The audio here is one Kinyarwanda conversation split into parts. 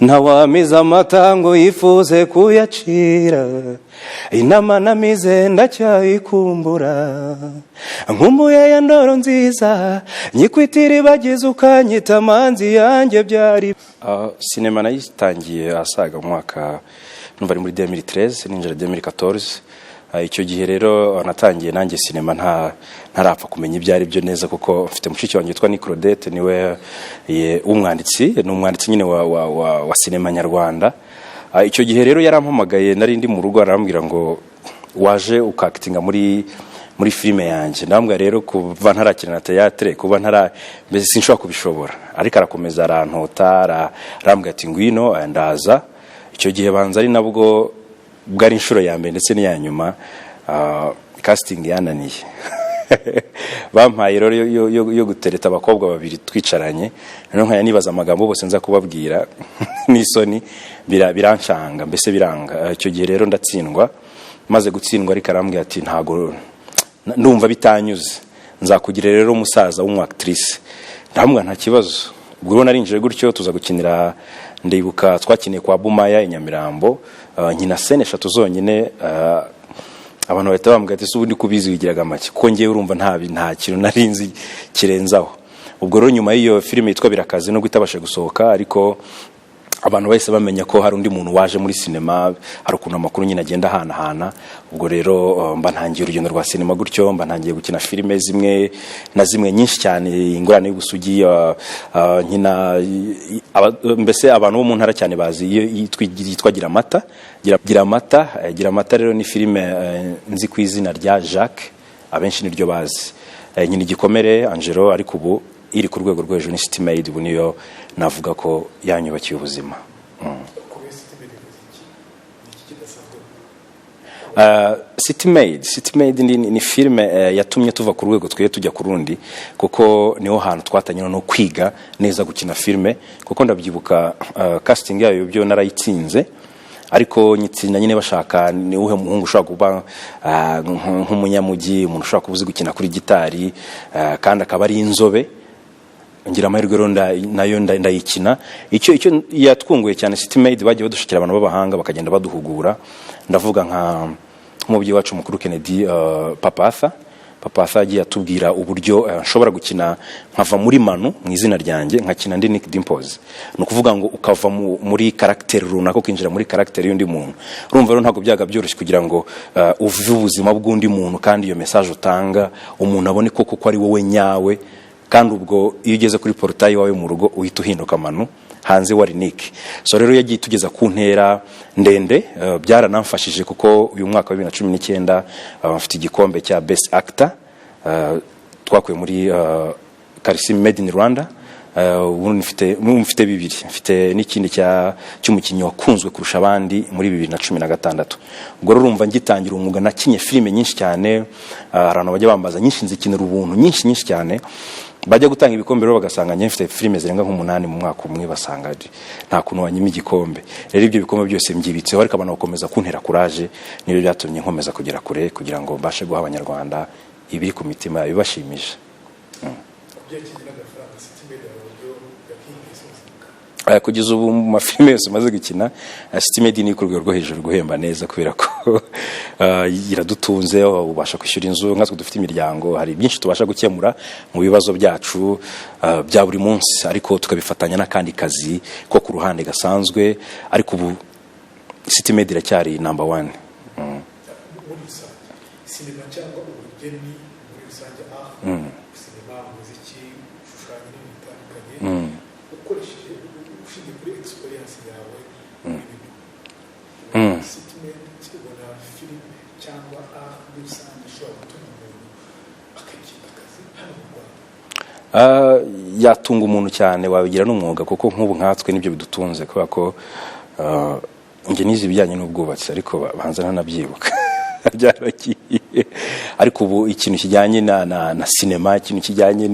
ntawamiza amata ngo yifuze kuyacira, inama namize ndacyayikumbura, nkumbuye ya ndoro nziza nyikwitira ibagize ukanyita manzi yanjye byari. Sinema nayitangiye asaga mwaka numva ari muri 2013 ninjira 2014. Icyo gihe rero natangiye nanjye sinema ntarapfa kumenya ibyari byo neza, kuko mfite mushiki wanjye witwa Nicrodette, niwe umwanditsi nyine wa sinema nyarwanda. Icyo gihe rero yarampamagaye, nari ndi mu rugo, arambwira ngo waje ukakitinga muri filime yanjye. Ndambwa rero kuva ntarakina na theatre, kuba mbese sinshobora kubishobora, ariko arakomeza arantota, arambwira ati ngwino ndaza. Icyo gihe banza ari nabwo bwari inshuro ya mbere ndetse n'iya nyuma casting yananiye. Bampaye rero yo gutereta abakobwa babiri twicaranye, rero nkaya nibaza amagambo bose nza kubabwira n'isoni birancanga, mbese biranga. Icyo gihe rero ndatsindwa, maze gutsindwa ariko arambwira ati ntago ndumva bitanyuze, nzakugira rero umusaza w'umwactrice. Ndamubwira nta kibazo. Ubwo narinjije gutyo tuza gukinira, ndibuka twakiniye kwa Bumaya i Nyamirambo, nkina scene 3 zonyine. Abantu bahita bambwira ati ubundi kubizi wigiraga make, ko ngiye urumva nta kintu narinzi kirenzaho. Ubwo rero nyuma y'iyo filime yitwa Birakazi no gutabasha gusohoka, ariko abantu bahise bamenya ko hari undi muntu waje muri sinema, hari ukuntu amakuru nyine agenda hana. Ubwo rero mba ntangiye urugendo rwa sinema gutyo, mba ntangiye gukina filime zimwe na zimwe nyinshi cyane, ingorane y'ubusugi, nkina mbese abantu bo mu ntara cyane bazi yitwa Gira Amata rero ni filime nzi ku izina rya Jacques, abenshi niryo bazi. Nyina Igikomere Angelo, ariko ubu iri ku rwego rwo hejuru ni City Maid, ubu niyo navuga ko yanyubakiye ubuzima. City Maid ni filime yatumye tuva ku rwego twiye tujya ku rundi, kuko niho hantu twatanye no kwiga neza gukina filime. Kuko ndabyibuka casting yayo byo narayitsinze, ariko nyitsinda nyine bashaka ni uhe muhungu ushaka kuba nk'umunyamugi, umuntu ushaka kubuzi gukina kuri gitari, kandi akaba ari inzobe. Ngira amahirwe rero nayo ndayikina. Icyo yatwunguye cyane City Maid, bagiye badushikira abantu b'abahanga bakagenda baduhugura. Ndavuga nka umubyeyi wacu mukuru Kennedy, Papa Afite yagiye atubwira uburyo nshobora gukina nkava muri Manu mu izina ryanjye, nkakina ndi Nick Dimples. No kuvuga ngo ukava muri character runaka ukinjira muri character y'undi muntu. Urumva rero ntago byaga byoroshye kugira ngo uvuve ubuzima bw'undi muntu, kandi iyo message utanga umuntu abone koko ko ari wowe nyawe. Kandi ubwo iyo ugeze kuri portail wawe mu rugo uhita uhinduka Manu, hanze wari Nick. So rero yagiye tugeza ku ntera ndende, byaranamfashije kuko uyu mwaka wa 2019 mfite igikombe cya Best Actor, twakuye muri CITY Made in Rwanda. Ubu mfite bibiri, mfite n'ikindi cy'umukinnyi wakunzwe kurusha abandi muri 2016. Ubwo urumva ngitangira umwuga nakinye filime nyinshi cyane, abantu bajya bambaza nyinshi nzikinira ubuntu nyinshi cyane, bajya gutanga ibikombe rero bagasanga nyine mfite filime zirenga nk'8 mu mwaka umwe, basanga nta kuntu wanyima igikombe. Rero ibyo bikombe byose mbyibitseho, ariko abantu bakomeza kuntera courage, niyo byatumye nkomeza kugera kure kugira ngo mbashe guha abanyarwanda ibiri ku mitima bibashimisha. Kugeza ubu mu mafilime yose maze gukina, City Maid ni ku rwego rwo hejuru guhemba neza, kubera ko iradutunze, ubasha kwishyura inzu, nkatwe dufite imiryango, hari byinshi tubasha gukemura mu bibazo byacu bya buri munsi, ariko tukabifatanya n'akandi kazi ko ku ruhande gasanzwe. Ariko ubu City Maid iracyari number 1. Sinema cyangwa ubugeni muri rusange, sinema, muziki, shushanya n'ibintu bitandukanye, ukoresheje ushingiye kuri experience yawe City Maid kibona filime cyangwa muri rusange ishobora gutuma umuntu akagira akazi hano mu Rwanda? Yatunga umuntu cyane, wabigira n'umwuga, kuko nk'ubu nkatwe nibyo bidutunze, kubera ko nge nizi ibijyanye n'ubwubatsi, ariko banza ntanabyibuka byaragiye. Ariko ubu ikintu kijyanye na sinema, ikintu kijyanye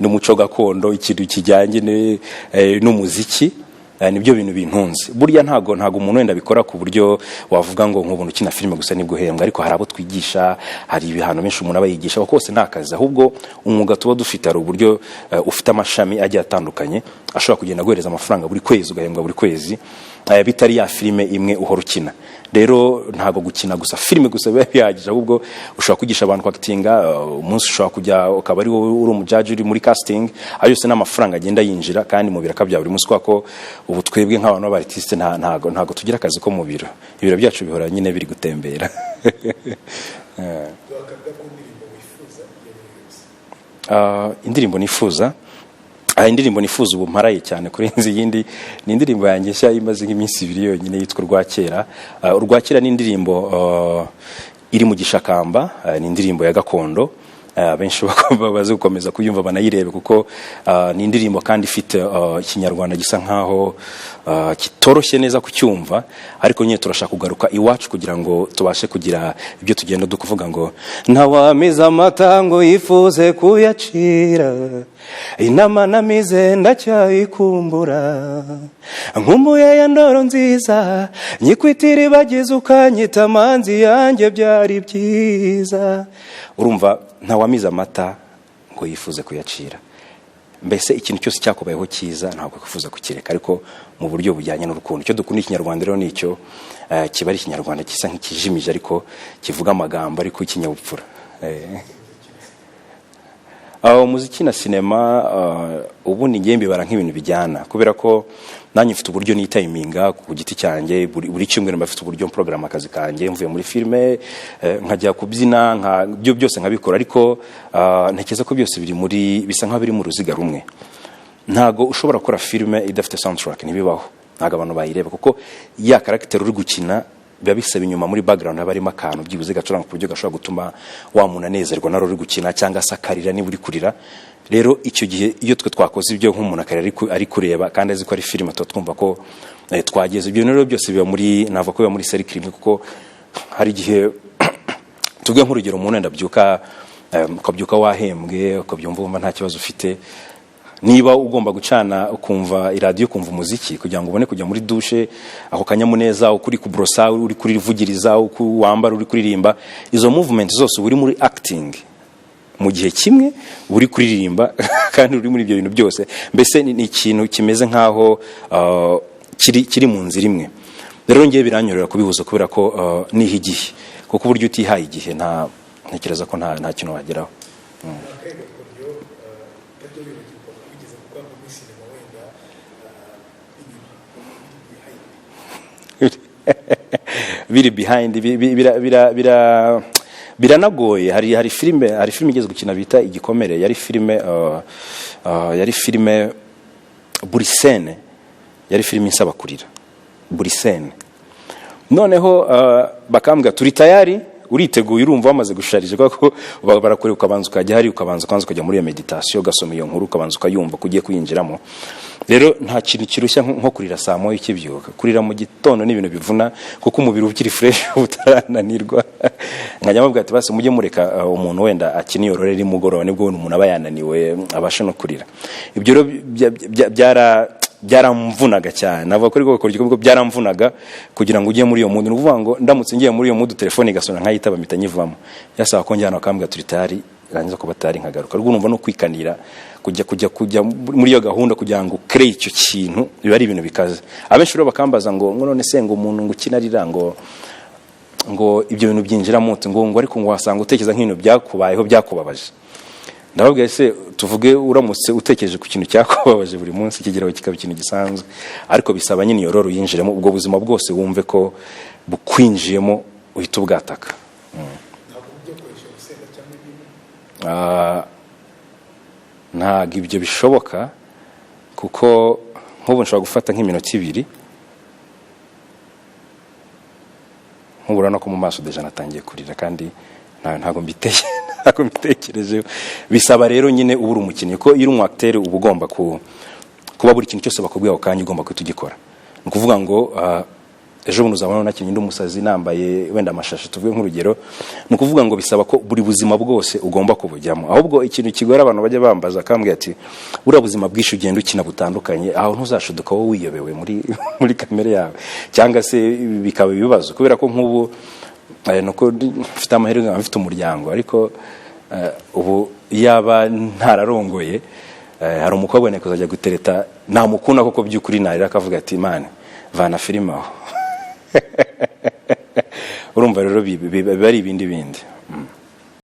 n'umuco gakondo, ikintu kijyanye n'umuziki, nibyo bintu bintunze. Burya ntago umuntu wenda bikora ku buryo wavuga ngo nk'ubuntu ukina filime gusa nibwo uhembwa, ariko hari abo twigisha, hari ibihano benshi umuntu abayigisha, kose nta kazi, ahubwo umwuga tuba dufite ari uburyo ufite amashami agiye atandukanye ashobora kugenda guhereza amafaranga buri kwezi, ugahembwa buri kwezi, bitari ya filime imwe uhora ukina. Rero ntago gukina gusa filime gusa biba bihagije, ahubwo ushobora kwigisha abantu kwakitinga, umunsi ushobora kujya ukaba ari wowe uri umujaji uri muri casting, ayo yose n'amafaranga agenda yinjira kandi mu biraka bya buri munsi, kwako ubu twebwe nk'abantu b'abartiste ntago tugira akazi ko mu biro, ibiro byacu bihora nyine biri gutembera. Indirimbo nifuza indirimbo nifuza ubu mparaye cyane kurenza iyindi ni indirimbo yanjye nshya imaze nk'iminsi 2 yonyine yitwa Urwakera. Urwakera ni indirimbo iri mu gishakamba, ni indirimbo ya gakondo, benshi bazi gukomeza kuyumva banayirebe kuko ni indirimbo kandi ifite ikinyarwanda gisa nkaho kitoroshye neza kucyumva, ariko nyine turashaka kugaruka iwacu kugira ngo tubashe kugira ibyo tugenda dukuvuga ngo ntawamiza amata ngo yifuze kuyacira, inama namize ndacyayikumbura, nkumbuye ya ndoro nziza nyikwitira ibagize ukanyita amanzi yanjye byari byiza. Urumva ntawamiza amata ngo yifuze kuyacira, mbese ikintu cyose cyakubayeho cyiza ntabwo kwifuza kukireka, ariko mu buryo bujyanye n'urukundo. Icyo dukunda ikinyarwanda rero nicyo kiba ari ikinyarwanda gisa nk'ikijimije ariko kivuga amagambo ariko ikinyabupfura. Umuziki na sinema ubundi ngiye mbibara nk'ibintu bijyana, kubera ko nanjye mfite uburyo ni timinga ku giti cyanjye, buri cyumweru mbafite uburyo program akazi kanjye, mvuye muri filme nkajya kubyina, byo byose nkabikora, ariko ntekeza ko byose biri muri bisa nka biri mu ruziga rumwe. Ntago ushobora gukora filme idafite soundtrack, ntibibaho, ntago abantu bayireba kuko ya character uri gukina biba bisaba inyuma muri background habarimo akantu byibuze gacuranga ku buryo gashobora gutuma wa muntu anezerwa naro uri gukina cyangwa sakarira niba uri kurira. Rero icyo gihe iyo twe twakoze ibyo nk'umuntu akarira ari kureba kandi azi ko ari filime, twumva ko twageze ibyo. Rero byose biba muri nava ko biba muri série crime, kuko hari igihe tuvuge nk'urugero umuntu ndabyuka ukabyuka wahembwe ukabyumva umva nta kibazo ufite, niba ugomba gucana ukumva iradiyo ukumva umuziki kugira ngo ubone kujya muri douche, aho kanyamuneza ukuri kubrosa uri kurivugiriza uko wambara uri kuririmba, izo movement zose uri muri acting mu gihe kimwe uri kuririmba kandi uri muri ibyo bintu byose, mbese ni ikintu kimeze nkaho kiri mu nzira imwe. Rero ngiye biranyorera kubihuza kubera ko niho igihe, kuko uburyo utihaye igihe ntekereza ko nta kintu wageraho. Biri behind biranagoye. Hari filime igeze gukina bita Igikomere, yari filime buri scene yari filime insaba kurira buri scene. Noneho bakambwa turi tayari, uriteguye, urumva wamaze gusharije kuko barakore ukabanza ukajya hari ukabanza ukajya muri meditation ugasoma iyo nkuru ukabanza ukayumva kugiye kuyinjiramo. Rero nta kintu kirushya nko kurira saa moya ikibyuka, kurira mu gitondo ni ibintu bivuna kuko umubiri ukiri fresh utarananirwa. Nkajya mubwira ati base mujye mureka umuntu wenda akini yorore ri mugoroba nibwo umuntu aba yananiwe abasha no kurira. Ibyo rero byaramvunaga cyane, navuga ko riko gikombe byaramvunaga kugira ngo ujye muri iyo mundi. Nuvuga ngo ndamutse ngiye muri iyo mundi telefone igasona nkayitaba mpita nyivamo, yasaba ko njyana akambwa turi tari rangiza ko batari nkagaruka. Rwo numva no kwikanira kujya muri iyo gahunda kugira ngo create icyo kintu biba ari ibintu bikaze. Abenshi rero bakambaza ngo none se ngo umuntu ngo ukinarira ngo ibyo bintu byinjira muti ngo ariko ngo wasanga utekereza nk'ibintu byakubayeho byakubabaje. Ndababwiye se tuvuge uramutse utekereje ku kintu cyakubabaje buri munsi kigeraho kikaba ikintu gisanzwe, ariko bisaba nyine yororo yinjiremo ubwo buzima bwose wumve ko bukwinjiyemo uhita ubwataka. Ntago ibyo bishoboka kuko nk'ubu nshobora gufata nk'iminota 2 nk'ubura no ko mu maso deja natangiye kurira kandi ntago mbitekereje. Bisaba rero nyine ubura umukinnyi ko iyo uri acteur uba ugomba kuba buri kintu cyose bakubwiye akanya ugomba kwitugikora. Ni kuvuga ngo ejo bundi uzabona nakinnye ndi umusazi nambaye wenda amashashi tuvuge nk'urugero ni ukuvuga ngo bisaba ko buri buzima bwose ugomba kubujyamo ahubwo ikintu kigora abantu bajya bambaza akambwira ati buriya buzima bwinshi ugenda ukina butandukanye aho ntuzashuduka wowe wiyobewe muri kamere yawe cyangwa se bikaba ibibazo kubera ko nk'ubu nuko mfite amahirwe mfite umuryango ariko ubu yaba ntararongoye hari umukobwa ne kuzajya gutereta namukunda koko by'ukuri narira akavuga ati man vana filime aho urumva rero biba ari ibindi